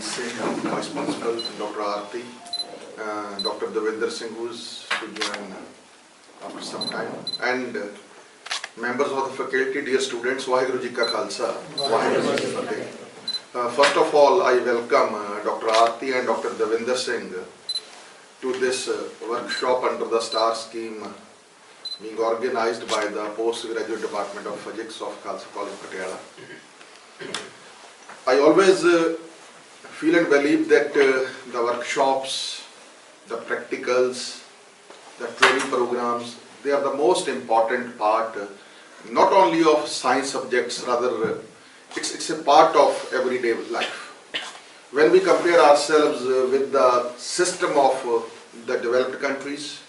Singh, Vice Principal, Dr. Aarti, Dr. Devinder Singh, who is to join after some time, and members of the faculty, dear students, Vaheguru Ji Ka Khalsa, Vaheguru Ji Ki Fateh. First of all, I welcome Dr. Aarti and Dr. Devinder Singh to this workshop under the STAR scheme being organized by the Postgraduate Department of Physics of Khalsa College, Patiala. I always feel and believe that the workshops, the practicals, the training programs, they are the most important part, not only of science subjects, rather it's a part of everyday life. When we compare ourselves with the system of the developed countries,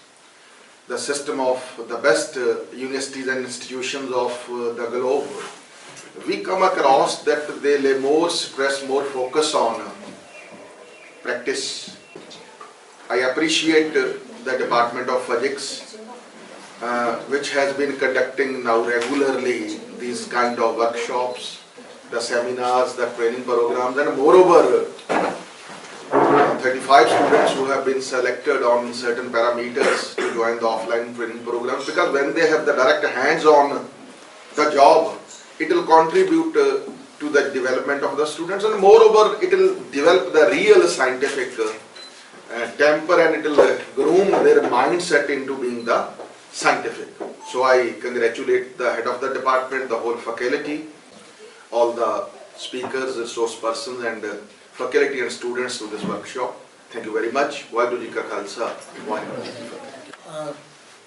the system of the best universities and institutions of the globe, we come across that they lay more stress, more focus on practice. I appreciate the Department of Physics, which has been conducting now regularly these kind of workshops, the seminars, the training programs, and moreover 35 students who have been selected on certain parameters to join the offline training programs, because when they have the direct hands on the job, it will contribute to the development of the students, and moreover it will develop the real scientific temper, and it will groom their mindset into being the scientific. So I congratulate the head of the department, the whole faculty, all the speakers, resource persons, and faculty and students to this workshop. Thank you very much. Vaheguru Ji Ka Khalsa, Vaheguru Ji Ki Fateh.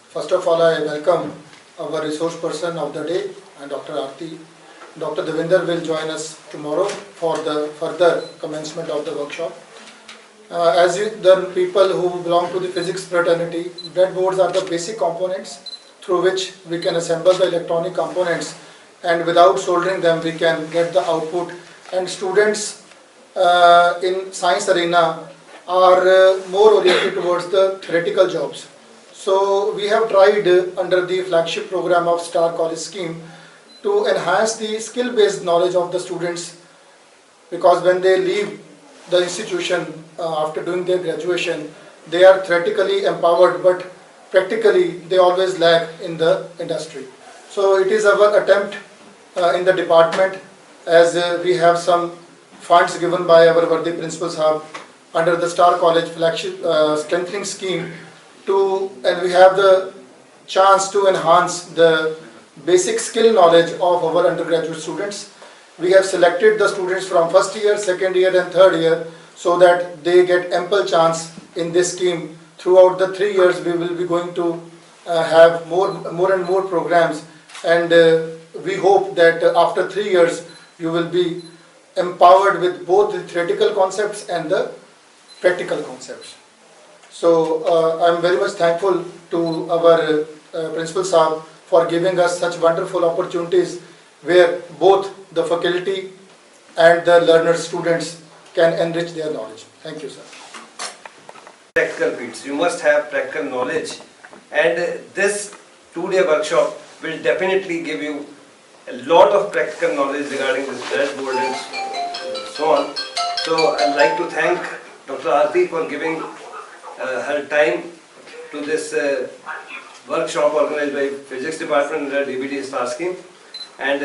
First of all, I welcome our resource person of the day, and Dr. Aarti. Dr. Devinder will join us tomorrow for the further commencement of the workshop. As the people who belong to the physics fraternity, breadboards are the basic components through which we can assemble the electronic components, and without soldering them we can get the output. And students in science arena are more oriented towards the theoretical jobs. So we have tried under the flagship program of STAR College scheme to enhance the skill-based knowledge of the students, because when they leave the institution after doing their graduation, they are theoretically empowered, but practically they always lag in the industry. So it is our attempt in the department, as we have some funds given by our worthy principal sahab under the STAR College flagship strengthening scheme, and we have the chance to enhance the basic skill knowledge of our undergraduate students. We have selected the students from first year, second year and third year, so that they get ample chance in this scheme. Throughout the 3 years we will be going to have more and more programs, and we hope that after 3 years you will be empowered with both the theoretical concepts and the practical concepts. So I am very much thankful to our principal sahab for giving us such wonderful opportunities where both the faculty and the learners, students, can enrich their knowledge. Thank you, sir. Practical bits. You must have practical knowledge, and this 2-day workshop will definitely give you a lot of practical knowledge regarding this breadboard and so on. So I'd like to thank Dr. Aarti for giving her time to this workshop organized by Physics Department under DBT STAR scheme, and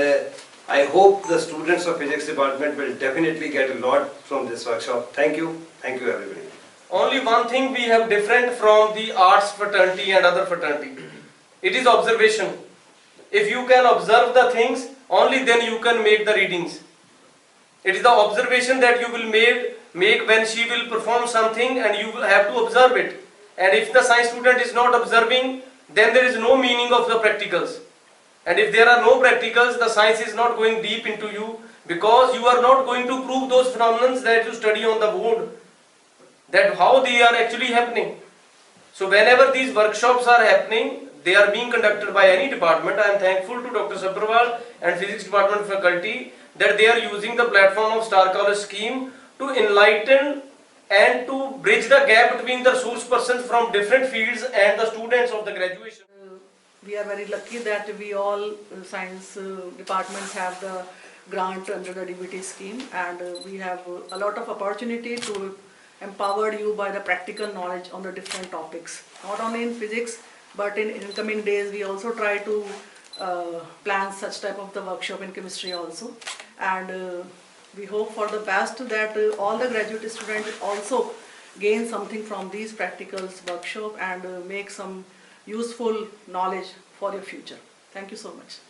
I hope the students of Physics Department will definitely get a lot from this workshop. Thank you everybody. Only one thing we have different from the arts fraternity and other fraternity. It is observation. If you can observe the things, only then you can make the readings. It is the observation that you will make when she will perform something, and you will have to observe it. And if the science student is not observing, then there is no meaning of the practicals. And if there are no practicals, the science is not going deep into you, because you are not going to prove those phenomena that you study on the board, that how they are actually happening. So whenever these workshops are happening, they are being conducted by any department. I am thankful to Dr. Sabharwal and Physics Department faculty that they are using the platform of STAR College scheme to enlighten and to bridge the gap between the resource persons from different fields and the students of the graduation. We are very lucky that we all science departments have the grant under the DBT scheme, and we have a lot of opportunity to empower you by the practical knowledge on the different topics, not only in physics, but in incoming days we also try to plan such type of the workshop in chemistry also, and we hope for the best that all the graduate students also gain something from these practicals workshop and make some useful knowledge for your future. Thank you so much.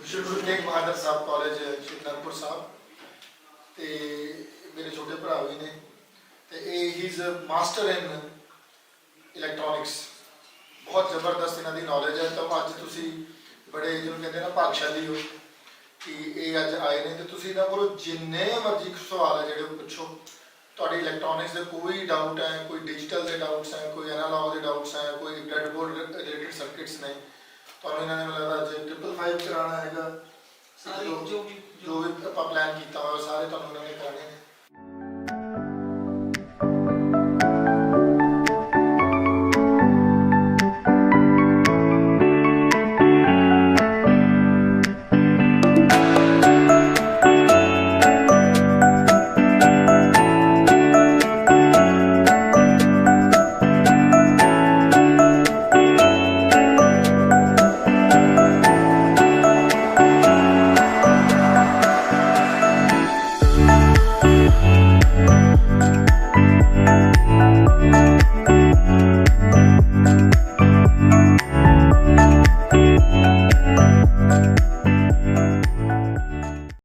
ਸ਼ੁਰੂ Tegh Bahadur Sahib college Shikarpur ਸਾਹਿਬ ਤੇ ਮੇਰੇ ਛੋਟੇ ਭਰਾ ਵੀ ਨੇ ਤੇ ਇਹ ਹੀ is master in electronics. ਬਹੁਤ ਜ਼ਬਰਦਸਤ ਇਹਨਾਂ ਦੀ ਨੌਲੇਜ ਹੈ। ਤਾਂ ਅੱਜ ਤੁਸੀਂ ਬੜੇ ਜਿਹਨੂੰ ਕਹਿੰਦੇ ਨਾ ਭਾਗਸ਼ਾਲੀ ਹੋ ਕਿ ਇਹ ਅੱਜ ਆਏ ਨੇ ਤੇ ਤੁਸੀਂ ਇਹਨਾਂ ਕੋਲੋਂ ਜਿੰਨੇ ਮਰਜ਼ੀ ਸਵਾਲ ਹੈ ਜਿਹੜੇ ਪੁੱਛੋ। ਤੁਹਾਡੇ ਇਲੈਕਟ੍ਰੋਨਿਕਸ ਦੇ ਕੋਈ ਡਾਊਟ ਹੈ, ਕੋਈ ਡਿਜੀਟਲ ਦੇ ਡਾਊਟਸ ਹੈ, ਕੋਈ ਐਨਾਲੌਗ ਦੇ ਡਾਊਟਸ ਹੈ, ਕੋਈ ਬ੍ਰੈਡਬੋਰਡ ਰਿਲੇਟਡ ਸਰਕਿਟਸ ਨੇ, ਤੁਹਾਨੂੰ ਇਹਨਾਂ ਨੇ ਮੈਨੂੰ ਲੱਗਦਾ ਅੱਜ 555 ਕਰਾਉਣਾ ਹੈਗਾ। ਜੋ ਵੀ ਆਪਾਂ ਪਲਾਨ ਕੀਤਾ ਹੋਇਆ ਸਾਰੇ ਤੁਹਾਨੂੰ